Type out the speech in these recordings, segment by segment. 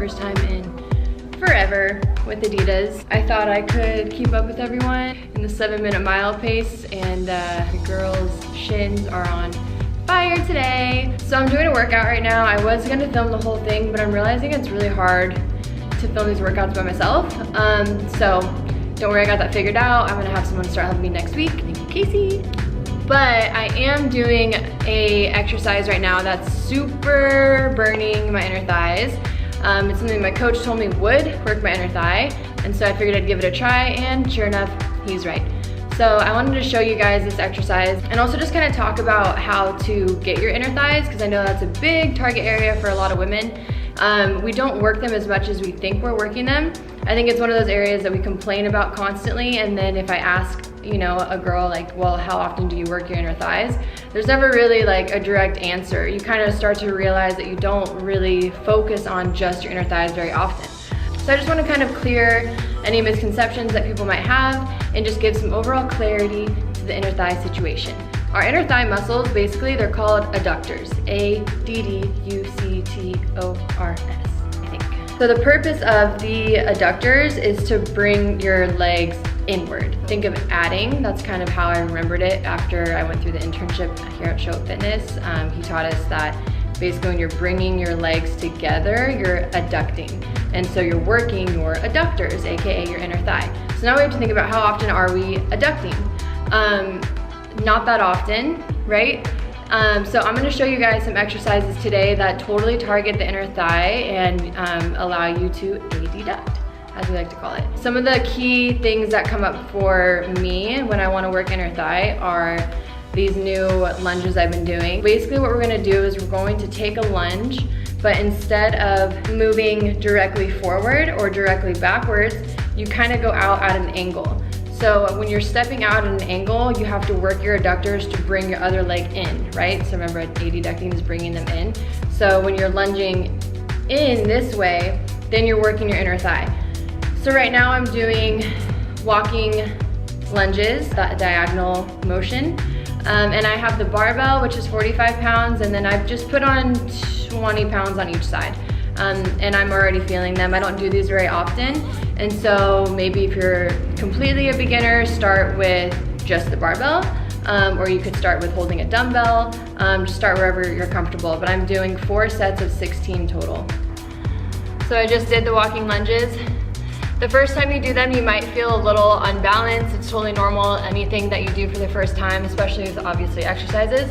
first time in forever with Adidas. I thought I could keep up with everyone in the 7-minute mile pace, and the girls' shins are on fire today. So I'm doing a workout right now. I was gonna film the whole thing, but I'm realizing it's really hard to film these workouts by myself. So don't worry, I got that figured out. I'm gonna have someone start helping me next week. Thank you, Casey. But I am doing a exercise right now that's super burning my inner thighs. It's something my coach told me would work my inner thigh, and so I figured I'd give it a try, and sure enough, he's right. So I wanted to show you guys this exercise and also just kind of talk about how to get your inner thighs, because I know that's a big target area for a lot of women. We don't work them as much as we think we're working them. I think it's one of those areas that we complain about constantly, and then if I ask, you know, a girl like, well, how often do you work your inner thighs? There's never really like a direct answer. You kind of start to realize that you don't really focus on just your inner thighs very often. So I just want to kind of clear any misconceptions that people might have and just give some overall clarity to the inner thigh situation. Our inner thigh muscles, basically, they're called adductors. A-D-D-U-C-T-O-R-S, I think. So the purpose of the adductors is to bring your legs inward. Think of adding. That's kind of how I remembered it after I went through the internship here at Show Up Fitness. He taught us that basically when you're bringing your legs together, you're adducting. And so you're working your adductors, AKA your inner thigh. So now we have to think about how often are we adducting? Not that often, right? So I'm gonna show you guys some exercises today that totally target the inner thigh and allow you to adduct, as we like to call it. Some of the key things that come up for me when I wanna work inner thigh are these new lunges I've been doing. Basically what we're gonna do is we're going to take a lunge, but instead of moving directly forward or directly backwards, you kind of go out at an angle. So when you're stepping out at an angle, you have to work your adductors to bring your other leg in, right? So remember, adducting is bringing them in. So when you're lunging in this way, then you're working your inner thigh. So right now I'm doing walking lunges, that diagonal motion. And I have the barbell, which is 45 pounds, and then I've just put on 20 pounds on each side. And I'm already feeling them. I don't do these very often. And so maybe if you're completely a beginner, start with just the barbell, or you could start with holding a dumbbell. Just start wherever you're comfortable. But I'm doing 4 sets of 16 total. So I just did the walking lunges. The first time you do them, you might feel a little unbalanced. It's totally normal. Anything that you do for the first time, especially with obviously exercises,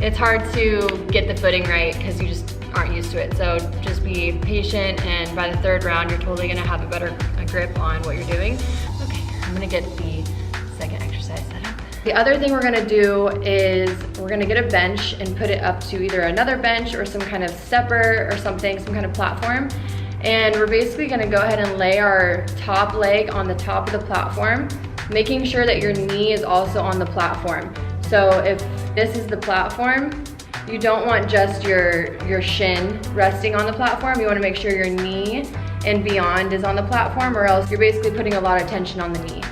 it's hard to get the footing right because you just aren't used to it. So just be patient, and by the 3rd round, you're totally gonna have a better grip on what you're doing. Okay, I'm gonna get the second exercise set up. The other thing we're gonna do is we're gonna get a bench and put it up to either another bench or some kind of stepper or something, some kind of platform. And we're basically gonna go ahead and lay our top leg on the top of the platform, making sure that your knee is also on the platform. So if this is the platform, you don't want just your shin resting on the platform. You wanna make sure your knee and beyond is on the platform, or else you're basically putting a lot of tension on the knee.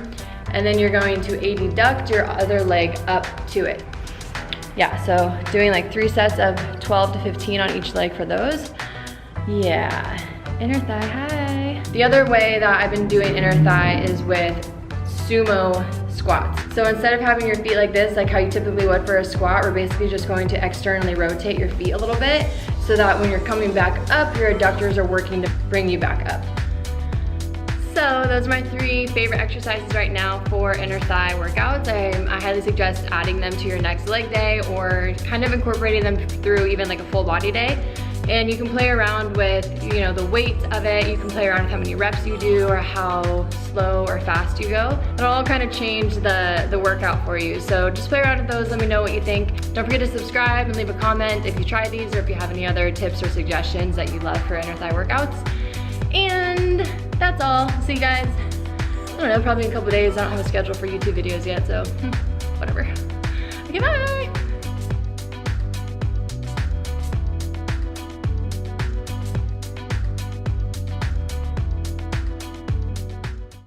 And then you're going to adduct your other leg up to it. Yeah, so doing like 3 sets of 12 to 15 on each leg for those. Yeah. Inner thigh high. The other way that I've been doing inner thigh is with sumo squats. So instead of having your feet like this, like how you typically would for a squat, we're basically just going to externally rotate your feet a little bit so that when you're coming back up, your adductors are working to bring you back up. So those are my 3 favorite exercises right now for inner thigh workouts. I highly suggest adding them to your next leg day or kind of incorporating them through even like a full body day. And you can play around with, you know, the weight of it. You can play around with how many reps you do or how slow or fast you go. It'll all kind of change the workout for you. So just play around with those. Let me know what you think. Don't forget to subscribe and leave a comment if you try these or if you have any other tips or suggestions that you love for inner thigh workouts. And that's all. See you guys, I don't know, probably in a couple days. I don't have a schedule for YouTube videos yet, so whatever. Okay, bye.